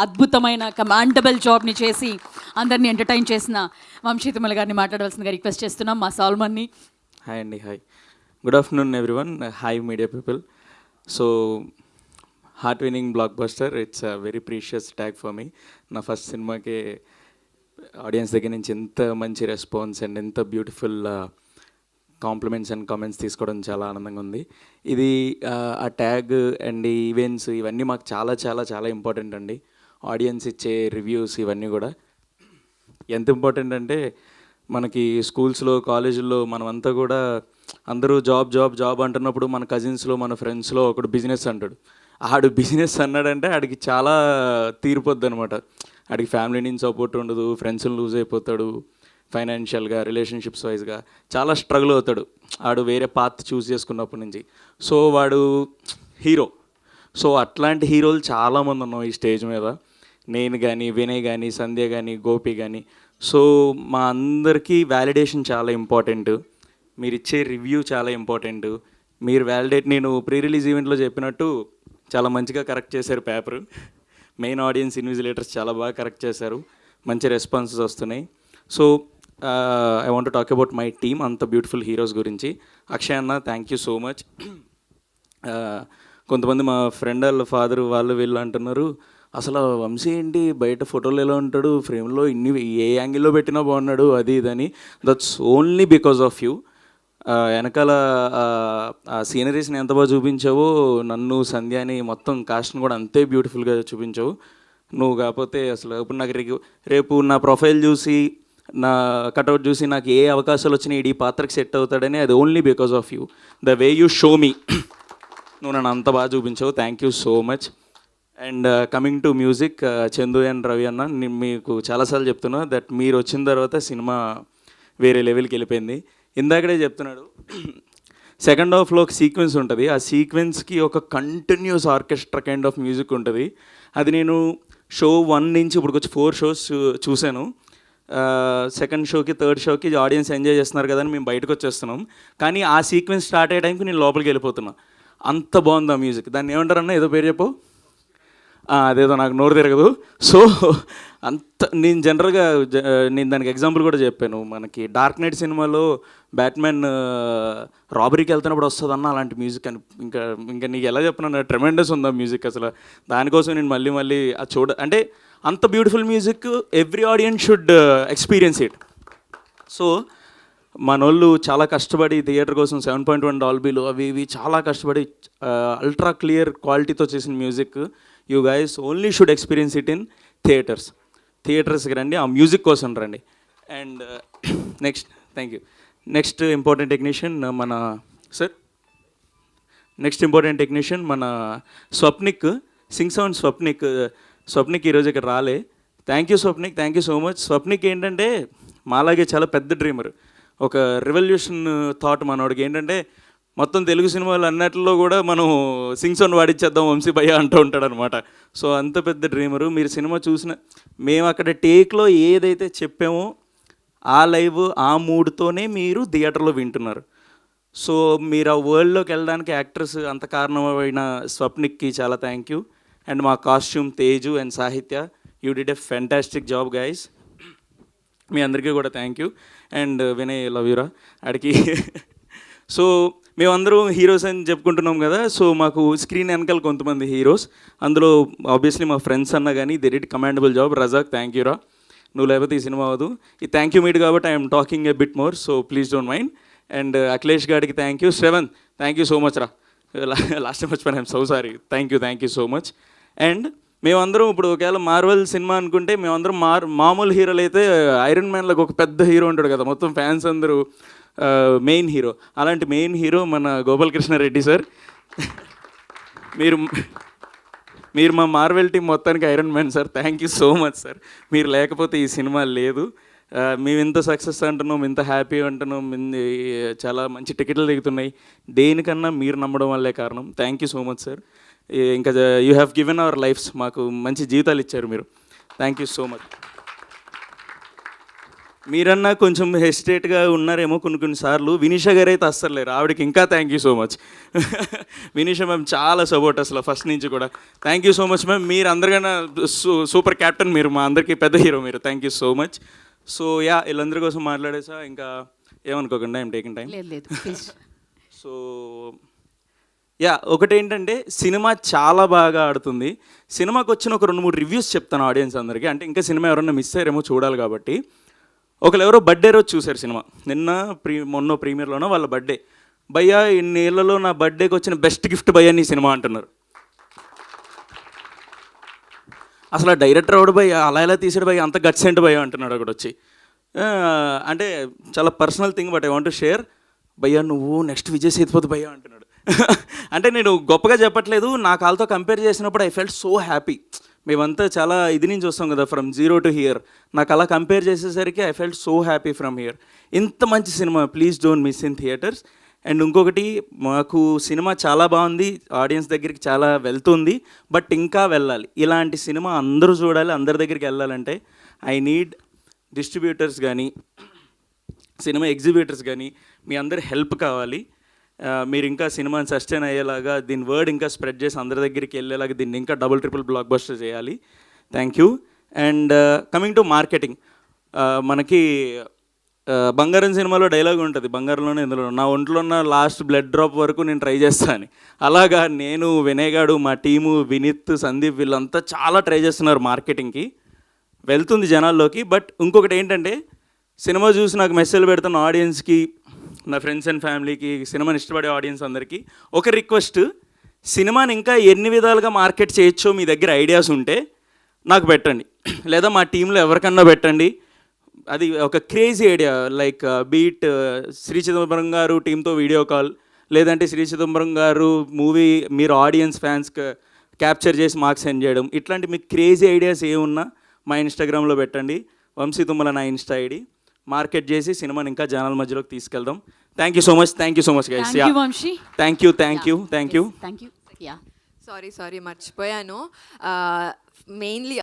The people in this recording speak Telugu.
అద్భుతమైన కమాండబుల్ జాబ్ని చేసి అందరినీ ఎంటర్టైన్ చేసిన వంశీ తిమ్మల గారిని మాట్లాడవలసిందిగా రిక్వెస్ట్ చేస్తున్నాం మా సాల్మన్ని. హాయ్ అండి. Hi, good afternoon everyone. Hi media people. So heart winnowing block buster, it's a very precious tag for me. నా ఫస్ట్ సినిమాకే ఆడియన్స్ దగ్గర నుంచి ఎంత మంచి రెస్పాన్స్ అండ్ ఎంత బ్యూటిఫుల్ కాంప్లిమెంట్స్ అండ్ కామెంట్స్ తీసుకోవడం చాలా ఆనందంగా ఉంది. ఇది ఆ ట్యాగ్ అండ్ ఈవెంట్స్ ఇవన్నీ మాకు చాలా చాలా చాలా ఇంపార్టెంట్ అండి. ఆడియన్స్ ఇచ్చే రివ్యూస్ ఇవన్నీ కూడా ఎంత ఇంపార్టెంట్ అంటే, మనకి స్కూల్స్లో కాలేజీల్లో మనమంతా కూడా అందరూ జాబ్ జాబ్ జాబ్ అంటున్నప్పుడు మన కజిన్స్లో మన ఫ్రెండ్స్లో ఒకడు బిజినెస్ అంటాడు. ఆడు బిజినెస్ అన్నాడంటే ఆడికి చాలా తీరిపోద్ది అనమాట. ఆడికి ఫ్యామిలీ నుంచి సపోర్ట్ ఉండదు, ఫ్రెండ్స్ని లూజ్ అయిపోతాడు, ఫైనాన్షియల్గా రిలేషన్షిప్స్ వైజ్గా చాలా స్ట్రగుల్ అవుతాడు ఆడు వేరే పాత్ చూస్ చేసుకున్నప్పటి నుంచి. సో వాడు హీరో. సో అట్లాంటి హీరోలు చాలామంది ఉన్నాం ఈ స్టేజ్ మీద. నేను కానీ, వినయ్ కానీ, సంధ్య కానీ, గోపి కానీ. సో మా అందరికీ వ్యాలిడేషన్ చాలా ఇంపార్టెంట్. మీరు ఇచ్చే రివ్యూ చాలా ఇంపార్టెంట్. మీరు వ్యాలిడేట్, నేను ప్రీ రిలీజ్ ఈవెంట్లో చెప్పినట్టు చాలా మంచిగా కరెక్ట్ చేశారు పేపర్. మెయిన్ ఆడియన్స్ ఇన్విజిలేటర్స్ చాలా బాగా కరెక్ట్ చేశారు, మంచి రెస్పాన్సెస్ వస్తున్నాయి. So I want to talk about my team, అంత బ్యూటిఫుల్ హీరోస్ గురించి. అక్షయ్ అన్న, థ్యాంక్ యూ సో మచ్. కొంతమంది మా ఫ్రెండ్ వాళ్ళ ఫాదర్ వాళ్ళు వీళ్ళు అంటున్నారు, అసలు వంశీ ఏంటి బయట ఫోటోలు ఎలా ఉంటాడు, ఫ్రేమ్లో ఇన్ని ఏ యాంగిల్లో పెట్టినా బాగున్నాడు అది ఇదని. That's only because of you. వెనకాల ఆ సీనరీస్ని ఎంత బాగా చూపించావో, నన్ను సంధ్యాని మొత్తం కాస్ట్ని కూడా అంతే బ్యూటిఫుల్గా చూపించావు. నువ్వు కాకపోతే అసలు ఇప్పుడు నాకు రేపు నా ప్రొఫైల్ చూసి, నా కట్అవుట్ చూసి నాకు ఏ అవకాశాలు వచ్చినాయి ఈ పాత్రకి సెట్ అవుతాడని, అది only because of you. The way you show me, నువ్వు నన్ను అంత బాగా చూపించావు. Thank you so much. And coming to music, Chandu and Ravi అన్న, నేను మీకు చాలాసార్లు చెప్తున్నా దట్ మీరు వచ్చిన తర్వాత సినిమా వేరే లెవెల్కి వెళ్ళిపోయింది. ఇందాకడే చెప్తున్నాడు, సెకండ్ హాఫ్లో ఒక సీక్వెన్స్ ఉంటుంది, ఆ సీక్వెన్స్కి ఒక continuous orchestra kind of music ఉంటుంది. అది నేను షో 1 నుంచి ఇప్పుడు వచ్చి 4 షోస్ చూశాను. సెకండ్ షోకి, థర్డ్ షోకి ఆడియన్స్ ఎంజాయ్ చేస్తున్నారు కదా అని మేము బయటకు వచ్చేస్తున్నాం. కానీ ఆ సీక్వెన్స్ స్టార్ట్ అయ్యే టైంకి నేను లోపలికి వెళ్ళిపోతున్నా. అంత బాగుంది ఆ మ్యూజిక్. దాన్ని ఏమంటారన్నా, ఏదో పేరు చెప్పు, అదేదో నాకు నోరు తిరగదు. సో అంత నేను జనరల్గా నేను దానికి ఎగ్జాంపుల్ కూడా చెప్పాను. మనకి డార్క్ నైట్ సినిమాలో బ్యాట్మెన్ రాబరీకి వెళ్తున్నప్పుడు వస్తుందన్న అలాంటి మ్యూజిక్ అని. ఇంకా నీకు ఎలా చెప్పినా ట్రెమెండస్ ఉంది ఆ మ్యూజిక్. అసలు దానికోసం నేను మళ్ళీ అది అంటే అంత beautiful music every audience should experience it. So మనోళ్ళు చాలా కష్టపడి థియేటర్ కోసం 7.1 డాల్బీలు అవి ఇవి చాలా కష్టపడి అల్ట్రా క్లియర్ క్వాలిటీతో చేసిన music. You guys only should experience it in థియేటర్స్కి రండి, ఆ మ్యూజిక్ కోసం రండి. And next, thank you. Next important technician మన సార్, నెక్స్ట్ ఇంపార్టెంట్ టెక్నీషియన్ మన స్వప్నిక్, సింగ్ సౌండ్ స్వప్నిక్ ఈరోజు ఇక్కడ రాలే. Thank you Swapnik, thank you so much. Swapnik ఏంటంటే మాలాగే చాలా పెద్ద డ్రీమర్, ఒక రెవల్యూషన్ థాట్ మనోడికి. ఏంటంటే మొత్తం తెలుగు సినిమాలు అన్నిటిలో కూడా మనం సింగ్ సౌండ్ వాడిచ్చేద్దాం వంశీ భయ్య అంటూ ఉంటాడు అనమాట. సో అంత పెద్ద డ్రీమరు. మీరు సినిమా చూసిన, మేము అక్కడ టేక్లో ఏదైతే చెప్పామో ఆ లైవ్ ఆ మూడ్తోనే మీరు థియేటర్లో వింటున్నారు. సో మీరు ఆ వరల్డ్లోకి వెళ్ళడానికి యాక్టర్స్ అంత కారణమైన స్వప్నిక్కి చాలా థ్యాంక్ యూ. అండ్ మా costume Teju and Sahitya, you did a fantastic job guys. మీ అందరికీ కూడా thank you. And Vinay, love యూరా ఆడికి. సో మేమందరం హీరోస్ అని చెప్పుకుంటున్నాం కదా. సో మాకు స్క్రీన్ వెనకాల కొంతమంది హీరోస్, అందులో ఆబ్వియస్లీ మా ఫ్రెండ్స్ అన్న కానీ they did commendable job. Razak, thank యూరా, నువ్వు లేకపోతే ఈ సినిమా అవ్వదు. ఈ థ్యాంక్ యూ మీట్ కాబట్టి I'm talking a bit more, so please don't mind. And Akhilesh గారికి thank you. Shravan, thank you so much రా, లాస్ట్ టైం మర్చిపోయాను, I'm so sorry. Thank you so much. And మేమందరం ఇప్పుడు ఒకవేళ మార్వెల్ సినిమా అనుకుంటే మేమందరం మామూలు హీరోలు అయితే ఐరన్ మ్యాన్లకు ఒక పెద్ద హీరో ఉంటాడు కదా, మొత్తం ఫ్యాన్స్ అందరూ మెయిన్ హీరో. అలాంటి మెయిన్ హీరో మన గోపాలకృష్ణారెడ్డి సార్. మీరు మా మార్వెల్ టీం మొత్తానికి iron man sir. Thank you so much sir. మీరు లేకపోతే ఈ సినిమా లేదు. మేము ఇంత సక్సెస్ అంటున్నాం, ఇంత హ్యాపీ అంటున్నాం, చాలా మంచి టికెట్లు దిగుతున్నాయి, దేనికన్నా మీరు నమ్మడం వల్లే కారణం. Thank you so much sir. ఇంకా you have given our lives, మాకు మంచి జీవితాలు ఇచ్చారు మీరు. Thank you so much. మీరన్నా కొంచెం హెసిటేట్గా ఉన్నారేమో కొన్నిసార్లు. వినీషా గారు అయితే అస్సలు లేరు, ఆవిడకి ఇంకా thank you so much. Vinisha ma'am చాలా సపోర్ట్ అసలు ఫస్ట్ నుంచి కూడా. Thank you so much ma'am. మీరు అందరికన్నా సూపర్ క్యాప్టెన్, మీరు మా అందరికీ పెద్ద హీరో మీరు. Thank you so much. So yeah, వీళ్ళందరి కోసం మాట్లాడేసా, ఇంకా ఏమనుకోకుండా ఐమ్ టేకింగ్ టైం. లేదు లేదు ప్లీజ్. సో యా, ఒకటేంటంటే సినిమా చాలా బాగా ఆడుతుంది. సినిమాకి వచ్చిన ఒక 2-3 రివ్యూస్ చెప్తాను ఆడియన్స్ అందరికీ, అంటే ఇంకా సినిమా ఎవరన్నా మిస్ అయ్యారేమో చూడాలి కాబట్టి. ఒకరు బర్త్డే రోజు చూశారు సినిమా, మొన్న ప్రీమియర్లోనో వాళ్ళ బర్త్డే. భయ్యా ఇన్నేళ్లలో నా బర్త్డేకి వచ్చిన బెస్ట్ గిఫ్ట్ భయ్యా నీ సినిమా అంటున్నారు. అసలు ఆ డైరెక్టర్ ఎవడు భయ్యా, అలా ఎలా తీసాడు భయ్యా, అంత గట్స్ ఏంటి భయ్యా అంటున్నాడు అక్కడ వచ్చి. అంటే చాలా personal thing, but I want to share. భయ్యా నువ్వు నెక్స్ట్ విజయ్ సేతుపతి భయ్యా అంటున్నాడు. అంటే నేను గొప్పగా చెప్పట్లేదు, నా కాల్తో కంపేర్ చేసినప్పుడు ఐ ఫెల్ట్ సో హ్యాపీ. మేమంతా చాలా ఇది నుంచి వస్తాం కదా, ఫ్రమ్ జీరో టు హియర్. నాకు అలా కంపేర్ చేసేసరికి I felt so happy from here. ఇంత మంచి cinema, please don't miss in theatres. And ఇంకొకటి, మాకు సినిమా చాలా బాగుంది, ఆడియన్స్ దగ్గరికి చాలా వెళ్తుంది, బట్ ఇంకా వెళ్ళాలి. ఇలాంటి సినిమా అందరూ చూడాలి, అందరి దగ్గరికి వెళ్ళాలంటే ఐ నీడ్ డిస్ట్రిబ్యూటర్స్ కానీ సినిమా ఎగ్జిబ్యూటర్స్ కానీ మీ అందరి హెల్ప్ కావాలి. మీరు ఇంకా సినిమాని సస్టైన్ అయ్యేలాగా, దీని వర్డ్ ఇంకా స్ప్రెడ్ చేసి అందరి దగ్గరికి వెళ్ళేలాగా దీన్ని ఇంకా డబుల్ ట్రిపుల్ బ్లాక్ బస్టర్ చేయాలి. Thank you. And coming to marketing, మనకి బంగారం సినిమాలో డైలాగ్ ఉంటుంది, బంగారంలోనే ఇందులో నా ఒంట్లో ఉన్న లాస్ట్ బ్లడ్ డ్రాప్ వరకు నేను ట్రై చేస్తాను. అలాగా నేను, వినయ్ గాడు, మా టీము, వినీత్, సందీప్ వీళ్ళంతా చాలా ట్రై చేస్తున్నారు మార్కెటింగ్కి. వెళ్తుంది జనాల్లోకి. బట్ ఇంకొకటి ఏంటంటే, సినిమా చూసి నాకు మెసేజ్ పెడుతున్న ఆడియన్స్కి, నా ఫ్రెండ్స్ అండ్ ఫ్యామిలీకి, సినిమాని ఇష్టపడే ఆడియన్స్ అందరికీ ఒక రిక్వెస్ట్, సినిమాని ఇంకా ఎన్ని విధాలుగా మార్కెట్ చేయొచ్చో మీ దగ్గర ఐడియాస్ ఉంటే నాకు పెట్టండి, లేదా మా టీంలో ఎవరికన్నా పెట్టండి. అది ఒక crazy idea, like beat Shri Chidambaram గారు టీంతో వీడియో కాల్, లేదంటే శ్రీ చిదంబరం గారు మూవీ మీరు ఆడియన్స్ ఫ్యాన్స్ క్యాప్చర్ చేసి మాకు సెండ్ చేయడం. ఇట్లాంటి మీకు క్రేజీ ఐడియాస్ ఏమున్నా మా ఇన్స్టాగ్రామ్లో పెట్టండి. వంశీ తుమ్మల నా ఇన్స్టా ఐడి. మార్కెట్ చేసి సినిమాని ఇంకా జనాల మధ్యలోకి తీసుకెళ్దాం. Thank you so much. Thank you so much guys. Thank you Vamshi. Thank you thank you thank you. Thank you. Yeah sorry మర్చిపోయాను. మెయిన్లీ